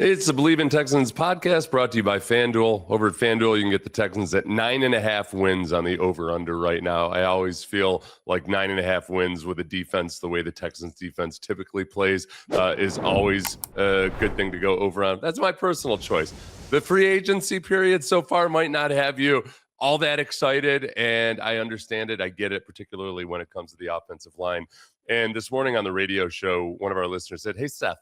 It's the Believe in Texans podcast brought to you by FanDuel. Over at FanDuel, you can get the Texans at 9.5 wins on the over-under right now. I always feel like 9.5 wins with a defense, the way the Texans defense typically plays, is always a good thing to go over on. That's my personal choice. The free agency period so far might not have you all that excited, and I understand it. I get it, particularly when it comes to the offensive line. And this morning on the radio show, one of our listeners said, "Hey, Seth,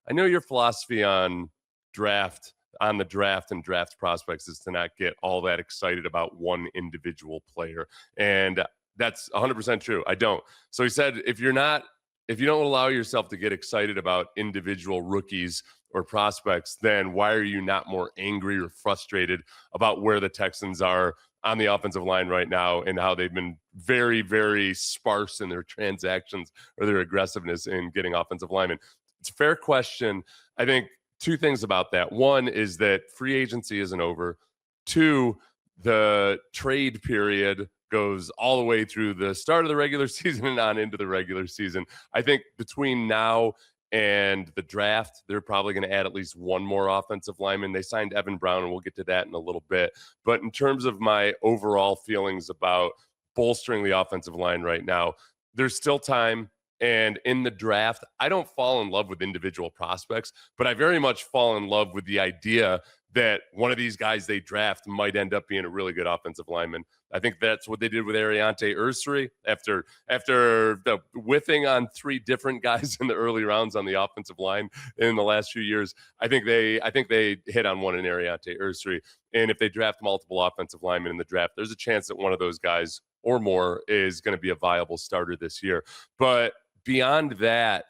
I know your philosophy on the draft and draft prospects is to not get all that excited about one individual player." And that's 100% true. I don't. So he said, if you don't allow yourself to get excited about individual rookies or prospects, then why are you not more angry or frustrated about where the Texans are on the offensive line right now and how they've been very, very sparse in their transactions or their aggressiveness in getting offensive linemen? It's a fair question. I think two things about that. One is that free agency isn't over. Two, the trade period goes all the way through the start of the regular season and on into the regular season. I think between now and the draft, they're probably going to add at least one more offensive lineman. They signed Evan Brown, and we'll get to that in a little bit. But in terms of my overall feelings about bolstering the offensive line right now, there's still time. And in the draft, I don't fall in love with individual prospects, but I very much fall in love with the idea that one of these guys they draft might end up being a really good offensive lineman. I think that's what they did with Ariante Ursary after the whiffing on three different guys in the early rounds on the offensive line in the last few years. I think they hit on one in Ariante Ursary. And if they draft multiple offensive linemen in the draft, there's a chance that one of those guys or more is going to be a viable starter this year. But beyond that,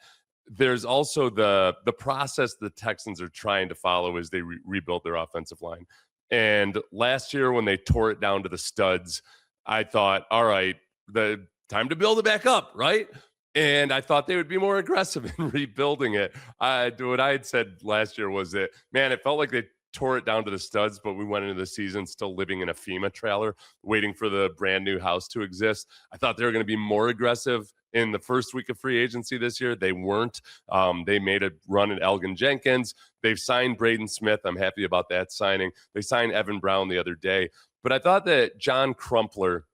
there's also the process the Texans are trying to follow as they rebuild their offensive line. And last year when they tore it down to the studs, I thought, all right, the time to build it back up, right? And I thought they would be more aggressive in rebuilding it. What I had said last year was that, man, it felt like they tore it down to the studs, but we went into the season still living in a FEMA trailer, waiting for the brand new house to exist. I thought they were going to be more aggressive in the first week of free agency this year. They weren't. They made a run at Elgin Jenkins. They've signed Braden Smith. I'm happy about that signing. They signed Evan Brown the other day. But I thought that John Crumpler,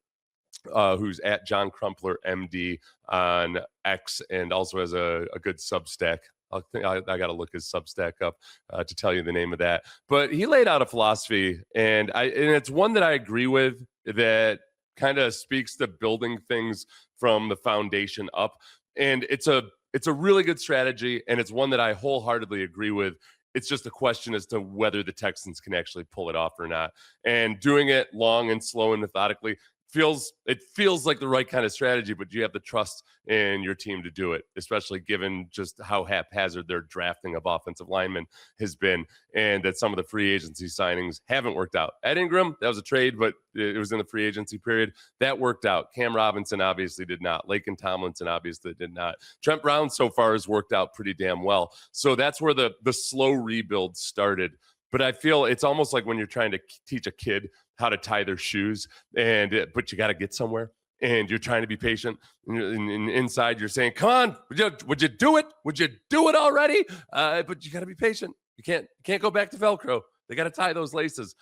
who's at John Crumpler MD on X and also has a good Substack. I got to look his Substack up to tell you the name of that. But he laid out a philosophy, and it's one that I agree with, that kind of speaks to building things from the foundation up. And it's a really good strategy, and it's one that I wholeheartedly agree with. It's just a question as to whether the Texans can actually pull it off or not. And doing it long and slow and methodically feels like the right kind of strategy, but you have the trust in your team to do it, especially given just how haphazard their drafting of offensive linemen has been, and that some of the free agency signings haven't worked out. Ed Ingram, that was a trade, but it was in the free agency period. That worked out. Cam Robinson obviously did not. Laken Tomlinson obviously did not. Trent Brown so far has worked out pretty damn well. So that's where the slow rebuild started. But I feel it's almost like when you're trying to teach a kid how to tie their shoes, but you got to get somewhere, and you're trying to be patient. And inside, you're saying, "Come on, would you do it? Would you do it already?" But you got to be patient. You can't go back to Velcro. They got to tie those laces.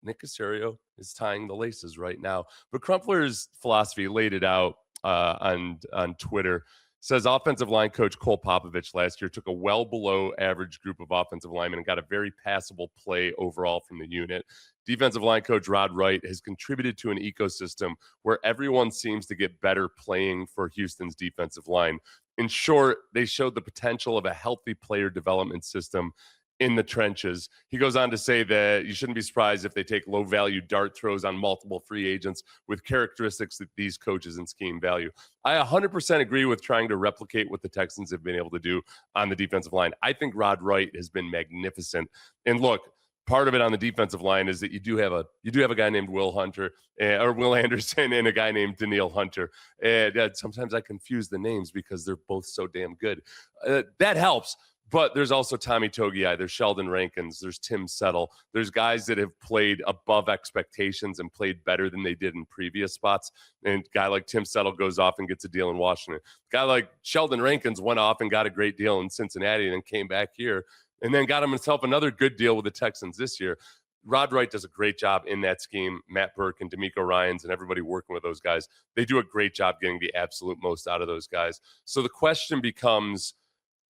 Nick Caserio is tying the laces right now. But Crumpler's philosophy laid it out on Twitter. Says offensive line coach Cole Popovich last year took a well below average group of offensive linemen and got a very passable play overall from the unit. Defensive line coach Rod Wright has contributed to an ecosystem where everyone seems to get better playing for Houston's defensive line. In short, they showed the potential of a healthy player development system in the trenches. He goes on to say that you shouldn't be surprised if they take low-value dart throws on multiple free agents with characteristics that these coaches and scheme value. I 100% agree with trying to replicate what the Texans have been able to do on the defensive line. I think Rod Wright has been magnificent. And look, part of it on the defensive line is that you do have a guy named Will Anderson and a guy named Danielle Hunter. And sometimes I confuse the names because they're both so damn good. That helps. But there's also Tommy Togiai, there's Sheldon Rankins, there's Tim Settle. There's guys that have played above expectations and played better than they did in previous spots. And a guy like Tim Settle goes off and gets a deal in Washington. A guy like Sheldon Rankins went off and got a great deal in Cincinnati and then came back here. and then got himself another good deal with the Texans this year. Rod Wright does a great job in that scheme. Matt Burke and D'Amico Ryans and everybody working with those guys, they do a great job getting the absolute most out of those guys. So the question becomes,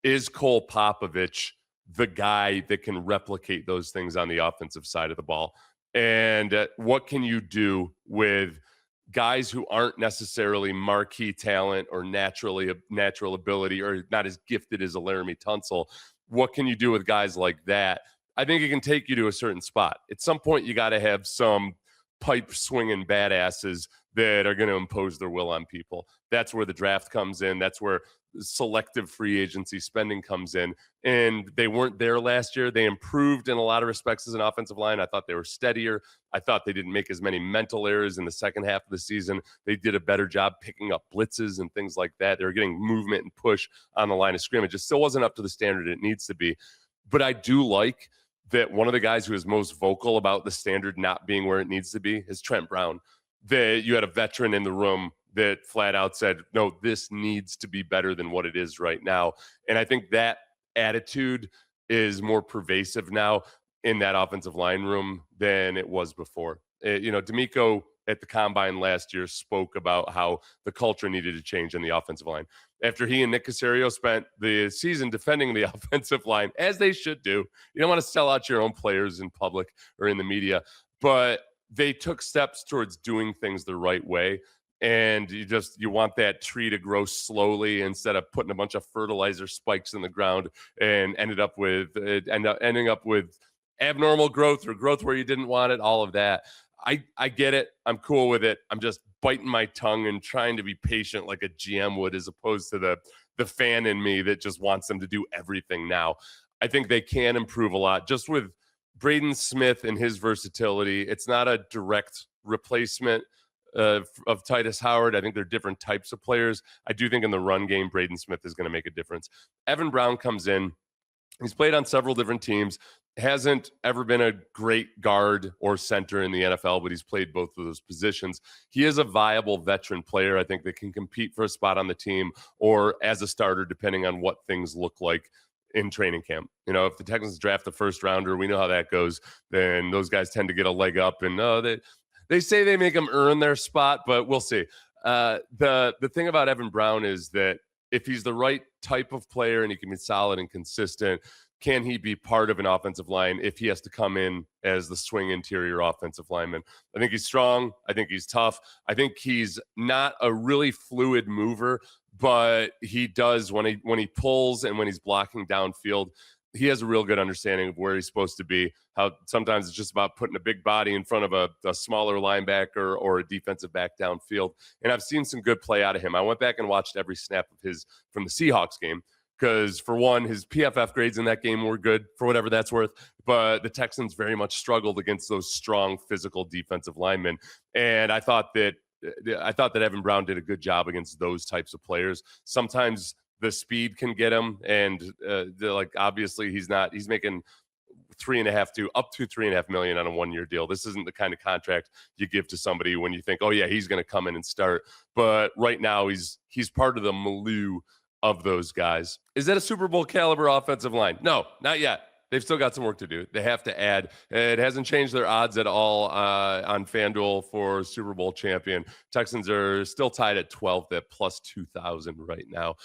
is Cole Popovich the guy that can replicate those things on the offensive side of the ball? And what can you do with guys who aren't necessarily marquee talent or natural ability or not as gifted as a Laramie Tunsil? What can you do with guys like that? I think it can take you to a certain spot. At some point, you got to have some pipe swinging badasses that are going to impose their will on people. That's where the draft comes in. That's where selective free agency spending comes in. And they weren't there last year. They improved in a lot of respects as an offensive line. I thought they were steadier. I thought they didn't make as many mental errors in the second half of the season. They did a better job picking up blitzes and things like that. They were getting movement and push on the line of scrimmage. It still wasn't up to the standard it needs to be. But I do like that one of the guys who is most vocal about the standard not being where it needs to be is Trent Brown. That you had a veteran in the room that flat out said, no, this needs to be better than what it is right now. And I think that attitude is more pervasive now in that offensive line room than it was before. D'Amico at the combine last year spoke about how the culture needed to change in the offensive line. After he and Nick Caserio spent the season defending the offensive line, as they should do. You don't want to sell out your own players in public or in the media, but they took steps towards doing things the right way. And you want that tree to grow slowly instead of putting a bunch of fertilizer spikes in the ground and ending up with abnormal growth or growth where you didn't want it, all of that. I get it. I'm cool with it. I'm just biting my tongue and trying to be patient like a GM would, as opposed to the fan in me that just wants them to do everything now. I think they can improve a lot just with Braden Smith and his versatility. It's not a direct replacement of Titus Howard. I think they're different types of players. I do think in the run game, Braden Smith is going to make a difference. Evan Brown comes in. He's played on several different teams. Hasn't ever been a great guard or center in the NFL, but he's played both of those positions. He is a viable veteran player, I think, that can compete for a spot on the team or as a starter, depending on what things look like in training camp. If the Texans draft the first rounder, we know how that goes. Then those guys tend to get a leg up, and they say they make them earn their spot, but we'll see. The thing about Evan Brown is that if he's the right type of player and he can be solid and consistent, can he be part of an offensive line if he has to come in as the swing interior offensive lineman? I think he's strong. I think he's tough. I think he's not a really fluid mover, but he does when he pulls and when he's blocking downfield, he has a real good understanding of where he's supposed to be, how sometimes it's just about putting a big body in front of a smaller linebacker or a defensive back downfield. And I've seen some good play out of him. I went back and watched every snap of his from the Seahawks game because, for one, his PFF grades in that game were good for whatever that's worth. But the Texans very much struggled against those strong physical defensive linemen. And I thought that Evan Brown did a good job against those types of players. Sometimes the speed can get him, and obviously he's making up to $3.5 million on a 1-year deal. This isn't the kind of contract you give to somebody when you think, oh yeah, he's going to come in and start. But right now he's part of the milieu of those guys. Is that a Super Bowl caliber offensive line? No, not yet. They've still got some work to do. They have to add. It hasn't changed their odds at all on FanDuel for Super Bowl champion. Texans are still tied at 12th at plus 2,000 right now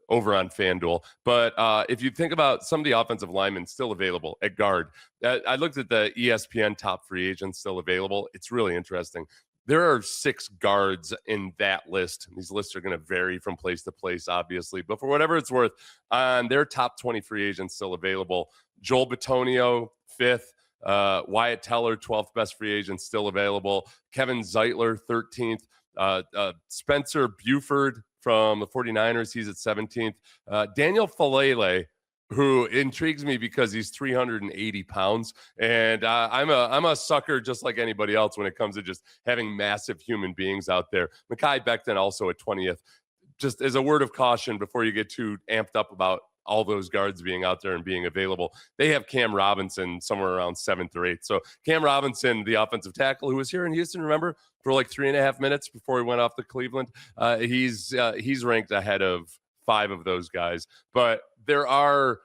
over on FanDuel. But if you think about some of the offensive linemen still available at guard, I looked at the ESPN top free agents still available. It's really interesting. There are 6 guards in that list. These lists are going to vary from place to place, obviously. But for whatever it's worth, on their top 20 free agents still available, Joel Bitonio, 5th. Wyatt Teller, 12th best free agent, still available. Kevin Zeitler, 13th. Spencer Buford from the 49ers, he's at 17th. Daniel Falele, who intrigues me because he's 380 pounds. And I'm a sucker just like anybody else when it comes to just having massive human beings out there. Mekhi Becton also at 20th. Just as a word of caution before you get too amped up about all those guards being out there and being available, they have Cam Robinson somewhere around 7th or 8th. So Cam Robinson, the offensive tackle who was here in Houston, remember, for like 3.5 minutes before he went off to Cleveland, he's ranked ahead of 5 of those guys. But there are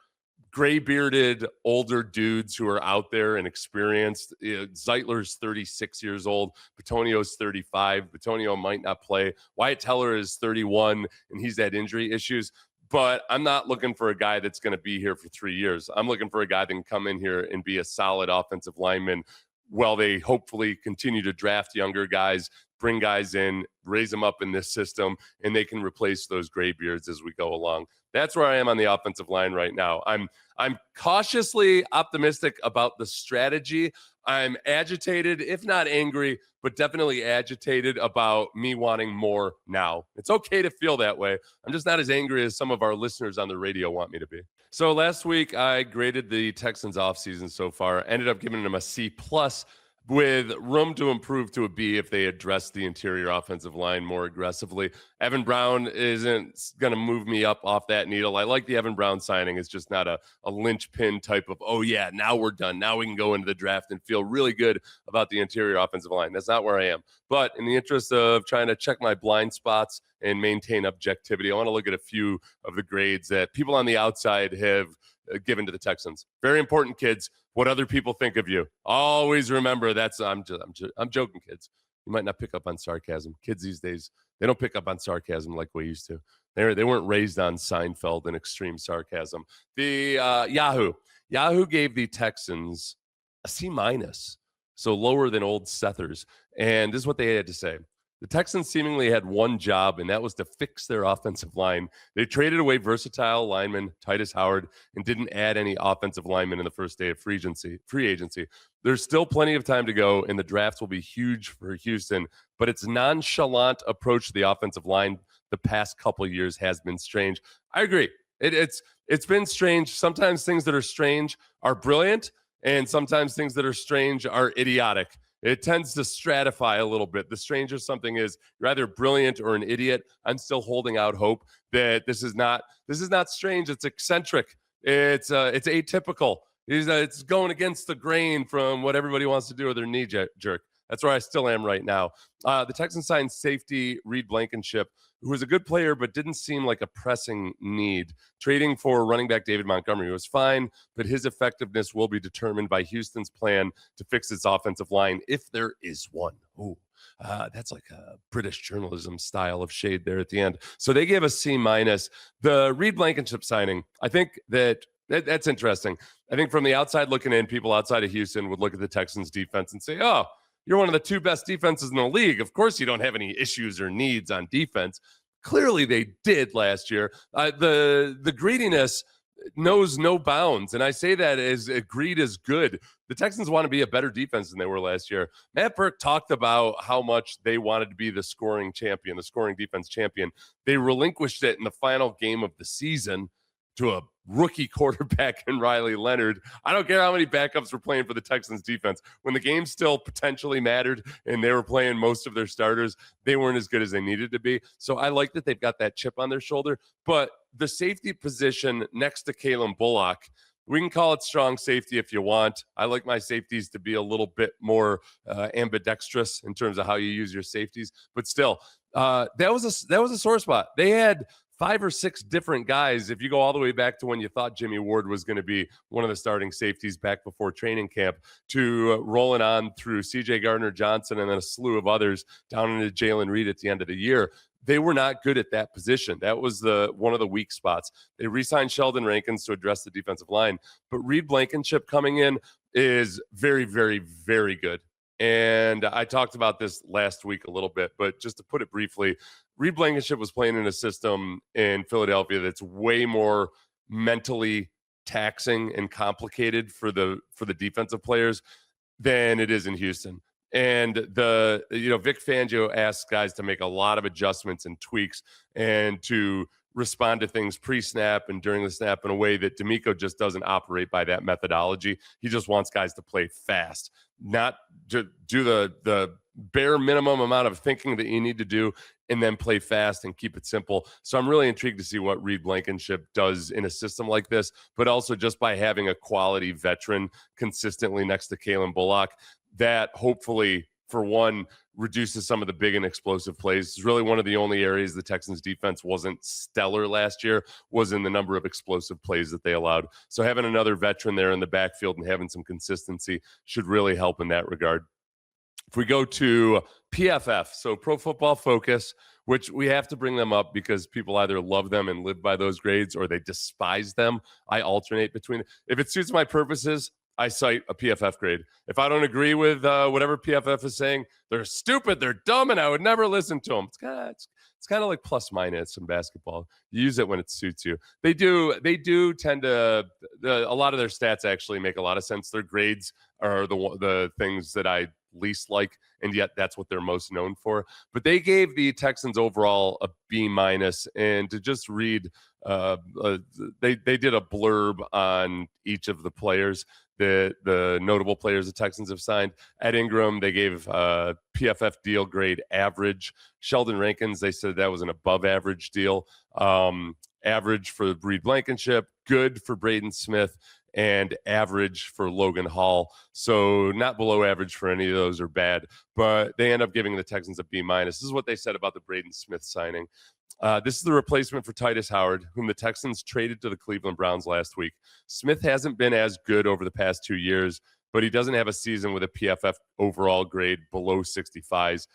gray-bearded older dudes who are out there and experienced. Zeitler's 36 years old. Bitonio's 35. Bitonio might not play. Wyatt Teller is 31, and he's had injury issues. But I'm not looking for a guy that's going to be here for 3 years. I'm looking for a guy that can come in here and be a solid offensive lineman while they hopefully continue to draft younger guys, bring guys in, raise them up in this system, and they can replace those graybeards as we go along. That's where I am on the offensive line right now. I'm cautiously optimistic about the strategy. I'm agitated, if not angry, but definitely agitated about me wanting more now. It's okay to feel that way. I'm just not as angry as some of our listeners on the radio want me to be. So last week, I graded the Texans offseason so far. Ended up giving them a C+, with room to improve to a B if they address the interior offensive line more aggressively. Evan Brown isn't going to move me up off that needle. I like the Evan Brown signing. It's just not a linchpin type of, oh, yeah, now we're done. Now we can go into the draft and feel really good about the interior offensive line. That's not where I am. But in the interest of trying to check my blind spots and maintain objectivity, I want to look at a few of the grades that people on the outside have given to the Texans. Very important, kids. What other people think of you. Always remember that's I'm joking, kids. You might not pick up on sarcasm. Kids these days, they don't pick up on sarcasm like we used to. They weren't raised on Seinfeld and extreme sarcasm. The Yahoo gave the Texans a C-, so lower than old Sethers. And this is what they had to say. The Texans seemingly had one job, and that was to fix their offensive line. They traded away versatile lineman Titus Howard and didn't add any offensive linemen in the first day of free agency. There's still plenty of time to go, and the drafts will be huge for Houston, but its nonchalant approach to the offensive line the past couple of years has been strange. I agree. It's been strange. Sometimes things that are strange are brilliant, and sometimes things that are strange are idiotic. It tends to stratify a little bit. The stranger something is, you're either brilliant or an idiot. I'm still holding out hope that this is not strange. It's eccentric. It's atypical. It's going against the grain from what everybody wants to do with their knee jerk. That's where I still am right now. The Texans signed safety Reed Blankenship, who was a good player but didn't seem like a pressing need. Trading for running back David Montgomery was fine, but his effectiveness will be determined by Houston's plan to fix its offensive line, if there is one. Ooh, that's like a British journalism style of shade there at the end. So they gave a C-. The Reed Blankenship signing, I think that's interesting. I think from the outside looking in, people outside of Houston would look at the Texans defense and say, oh, you're one of the two best defenses in the league. Of course you don't have any issues or needs on defense. Clearly they did last year. The greediness knows no bounds, and I say that as greed is good. The Texans want to be a better defense than they were last year. Matt Burke talked about how much they wanted to be the scoring champion, the scoring defense champion. They relinquished it in the final game of the season to a rookie quarterback in Riley Leonard. I don't care how many backups were playing for the Texans defense. When the game still potentially mattered and they were playing most of their starters, they weren't as good as they needed to be. So I like that they've got that chip on their shoulder. But the safety position next to Kalen Bullock, we can call it strong safety if you want. I like my safeties to be a little bit more ambidextrous in terms of how you use your safeties. But still, that was a sore spot. They had 5 or 6 different guys, if you go all the way back to when you thought Jimmy Ward was going to be one of the starting safeties back before training camp, to rolling on through C.J. Gardner-Johnson and then a slew of others down into Jalen Reed at the end of the year. They were not good at that position. That was one of the weak spots. They re-signed Sheldon Rankins to address the defensive line, but Reed Blankenship coming in is very, very, very good. And I talked about this last week a little bit, but just to put it briefly, Reed Blankenship was playing in a system in Philadelphia that's way more mentally taxing and complicated for the defensive players than it is in Houston. And Vic Fangio asks guys to make a lot of adjustments and tweaks and to respond to things pre-snap and during the snap in a way that D'Amico just doesn't operate by that methodology. He just wants guys to play fast, not to do the bare minimum amount of thinking that you need to do and then play fast and keep it simple. So I'm really intrigued to see what Reed Blankenship does in a system like this, but also just by having a quality veteran consistently next to Kalen Bullock, that hopefully for one, reduces some of the big and explosive plays. It's really one of the only areas the Texans defense wasn't stellar last year, was in the number of explosive plays that they allowed. So having another veteran there in the backfield and having some consistency should really help in that regard. If we go to PFF, so Pro Football Focus, which we have to bring them up because people either love them and live by those grades or they despise them. I alternate between. If it suits my purposes, I cite a PFF grade. If I don't agree with whatever PFF is saying, they're stupid, they're dumb, and I would never listen to them. It's kind of like plus minus in basketball. You use it when it suits you. They do tend to a lot of their stats actually make a lot of sense. Their grades are the things that I least like, and yet that's what they're most known for. But they gave the Texans overall a B minus, and to just read, they did a blurb on each of the players. The notable players the Texans have signed. Ed Ingram, they gave PFF deal grade average. Sheldon Rankins, they said that was an above average deal. Average for Reed Blankenship, good for Braden Smith, and average for Logan Hall. So not below average for any of those or bad, but they end up giving the Texans a B minus. This is what they said about the Braden Smith signing. This is the replacement for Titus Howard, whom the Texans traded to the Cleveland Browns last week. Smith hasn't been as good over the past 2 years, but he doesn't have a season with a PFF overall grade below 65.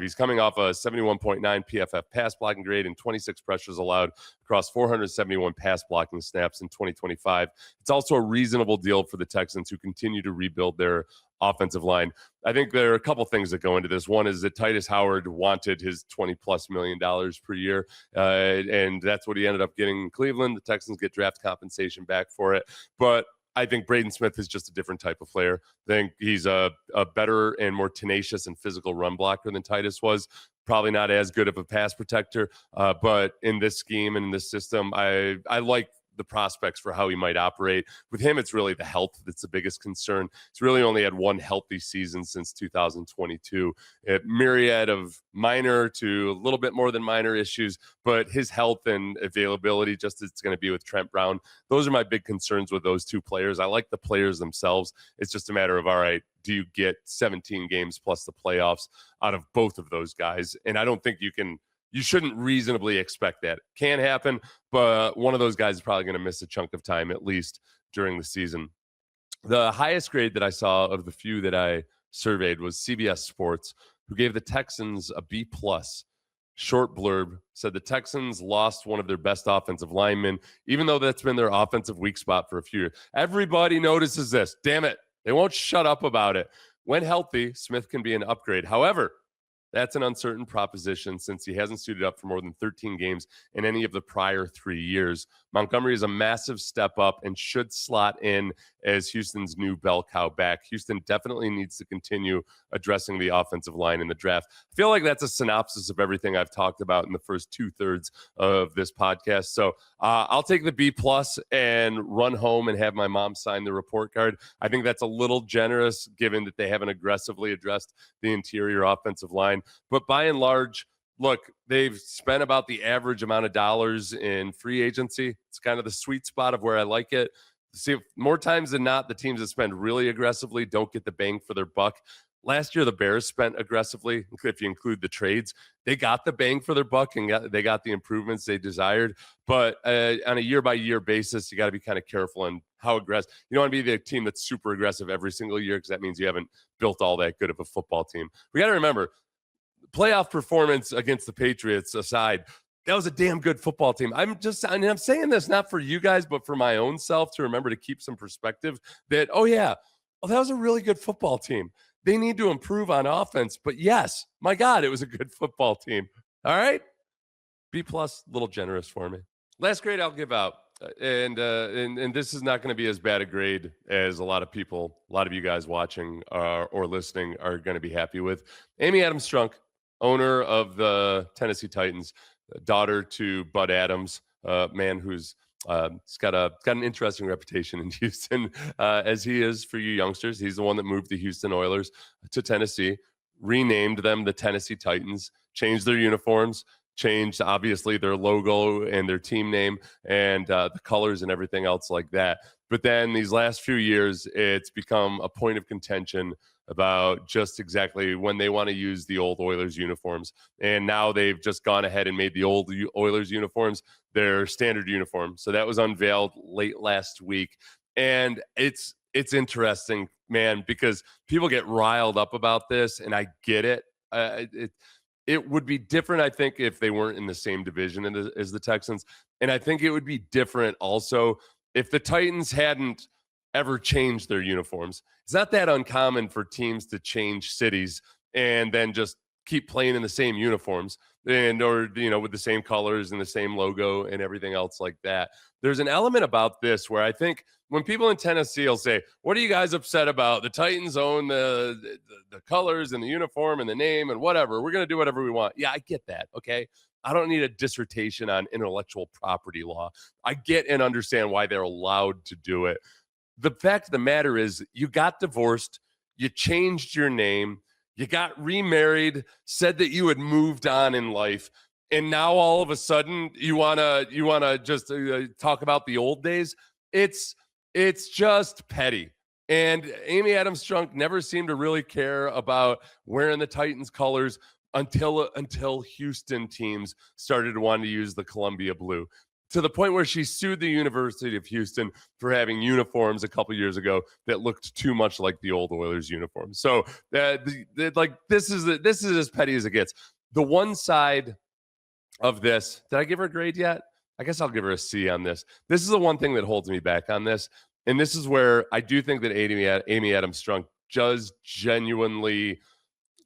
He's coming off a 71.9 PFF pass blocking grade and 26 pressures allowed across 471 pass blocking snaps in 2025. It's also a reasonable deal for the Texans, who continue to rebuild their offensive line. I think there are a couple things that go into this. One is that Titus Howard wanted his $20+ million per year, and that's what he ended up getting in Cleveland. The Texans get draft compensation back for it. But I think Braden Smith is just a different type of player. I think he's a better and more tenacious and physical run blocker than Titus was. Probably not as good of a pass protector, but in this scheme and in this system, I like the prospects for how he might operate. With him, it's really the health that's the biggest concern. He's really only had one healthy season since 2022. A myriad of minor to a little bit more than minor issues, but his health and availability, just as it's going to be with Trent Brown, those are my big concerns with those two players. I like the players themselves. It's just a matter of, all right, do you get 17 games plus the playoffs out of both of those guys? And I don't think you shouldn't reasonably expect that. Can happen, but one of those guys is probably going to miss a chunk of time, at least during the season. The highest grade that I saw of the few that I surveyed was CBS Sports, who gave the Texans a B+. Short blurb said the Texans lost one of their best offensive linemen, even though that's been their offensive weak spot for a few years. Everybody notices this. Damn it. They won't shut up about it. When healthy, Smith can be an upgrade. However, that's an uncertain proposition since he hasn't suited up for more than 13 games in any of the prior 3 years. Montgomery is a massive step up and should slot in as Houston's new bell cow back. Houston definitely needs to continue addressing the offensive line in the draft. I feel like that's a synopsis of everything I've talked about in the first 2/3 of this podcast. So I'll take the B+ and run home and have my mom sign the report card. I think that's a little generous given that they haven't aggressively addressed the interior offensive line. But by and large, look, they've spent about the average amount of dollars in free agency. It's kind of the sweet spot of where I like it. See, more times than not, the teams that spend really aggressively don't get the bang for their buck. Last year, the Bears spent aggressively. If you include the trades, they got the bang for their buck and they got the improvements they desired. But on a year-by-year basis, you got to be kind of careful on how aggressive. You don't want to be the team that's super aggressive every single year, because that means you haven't built all that good of a football team. We got to remember, playoff performance against the Patriots aside, that was a damn good football team. I'm saying this not for you guys, but for my own self, to remember to keep some perspective that, that was a really good football team. They need to improve on offense, but yes, my God, it was a good football team. All right. B+, little generous for me. Last grade I'll give out. And this is not going to be as bad a grade as a lot of you guys watching or listening are going to be happy with. Amy Adams-Strunk, owner of the Tennessee Titans, daughter to Bud Adams, man who's he's got an interesting reputation in Houston, as he is for you youngsters. He's the one that moved the Houston Oilers to Tennessee, renamed them the Tennessee Titans, changed their uniforms, changed obviously their logo and their team name and the colors and everything else like that. But then these last few years, it's become a point of contention about just exactly when they want to use the old Oilers uniforms. And now they've just gone ahead and made the old Oilers uniforms their standard uniform. So that was unveiled late last week. And it's interesting, man, because people get riled up about this, and I get it. It would be different, I think, if they weren't in the same division as the Texans. And I think it would be different also if the Titans hadn't ever changed their uniforms. It's not that uncommon for teams to change cities and then just keep playing in the same uniforms or with the same colors and the same logo and everything else like that. There's an element about this where I think when people in Tennessee will say, "What are you guys upset about? The Titans own the colors and the uniform and the name and whatever. We're going to do whatever we want." Yeah, I get that. Okay. I don't need a dissertation on intellectual property law. I get and understand why they're allowed to do it. The fact of the matter is, you got divorced, you changed your name, you got remarried, said that you had moved on in life, and now all of a sudden you wanna just talk about the old days. It's just petty. And Amy Adams-Strunk never seemed to really care about wearing the Titans colors until Houston teams started to want to use the Columbia blue, to the point where she sued the University of Houston for having uniforms a couple years ago that looked too much like the old Oilers uniforms. So this is as petty as it gets. The one side of this, did I give her a grade yet? I guess I'll give her a C on this. This is the one thing that holds me back on this. And this is where I do think that Amy Adams-Strunk does genuinely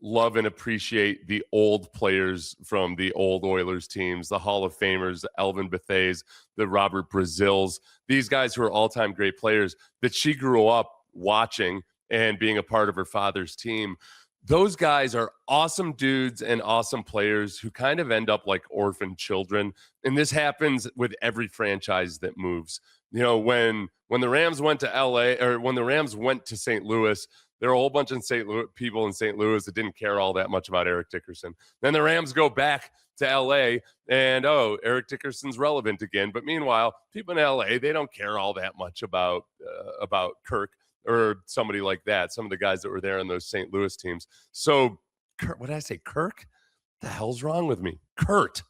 love and appreciate the old players from the old Oilers teams, the Hall of Famers, the Elvin Bethays, the Robert Brazils, these guys who are all-time great players that she grew up watching and being a part of her father's team. Those guys are awesome dudes and awesome players who kind of end up like orphan children. And this happens with every franchise that moves. When the Rams went to LA, or when the Rams went to St. Louis, there are a whole bunch of people in St. Louis that didn't care all that much about Eric Dickerson. Then the Rams go back to LA and, Eric Dickerson's relevant again. But meanwhile, people in LA, they don't care all that much about Kirk or somebody like that, some of the guys that were there in those St. Louis teams. So, what did I say? Kirk? What the hell's wrong with me? Kurt.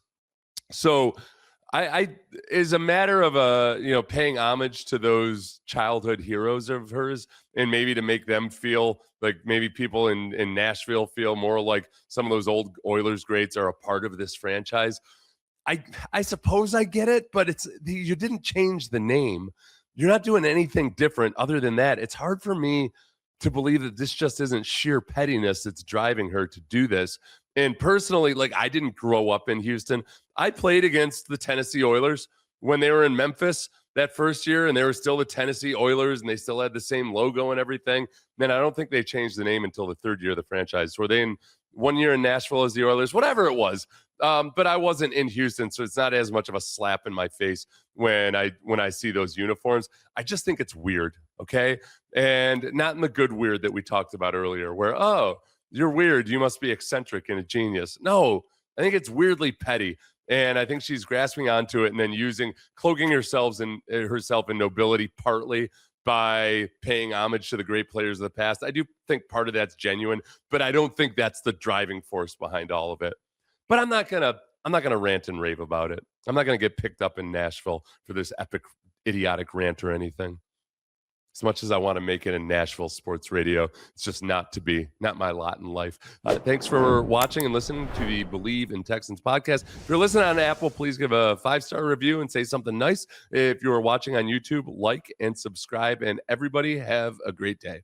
So, I is a matter of paying homage to those childhood heroes of hers, and maybe to make them feel like maybe people in Nashville feel more like some of those old Oilers greats are a part of this franchise. I suppose I get it, but you didn't change the name. You're not doing anything different other than that. It's hard for me to believe that this just isn't sheer pettiness that's driving her to do this. And personally, I didn't grow up in Houston. I played against the Tennessee Oilers when they were in Memphis that first year, and they were still the Tennessee Oilers, and they still had the same logo and everything. Then I don't think they changed the name until the third year of the franchise. Were they in 1 year in Nashville as the Oilers? Whatever it was. But I wasn't in Houston, so it's not as much of a slap in my face when I see those uniforms. I just think it's weird, okay? And not in the good weird that we talked about earlier, where, you're weird, you must be eccentric and a genius. No, I think it's weirdly petty. And I think she's grasping onto it and then cloaking herself in nobility partly by paying homage to the great players of the past. I do think part of that's genuine, but I don't think that's the driving force behind all of it. But I'm not gonna rant and rave about it. I'm not gonna get picked up in Nashville for this epic idiotic rant or anything. As much as I want to make it in Nashville sports radio, it's just not my lot in life. Thanks for watching and listening to the Believe in Texans podcast. If you're listening on Apple, please give a 5-star review and say something nice. If you're watching on YouTube, like and subscribe, and everybody have a great day.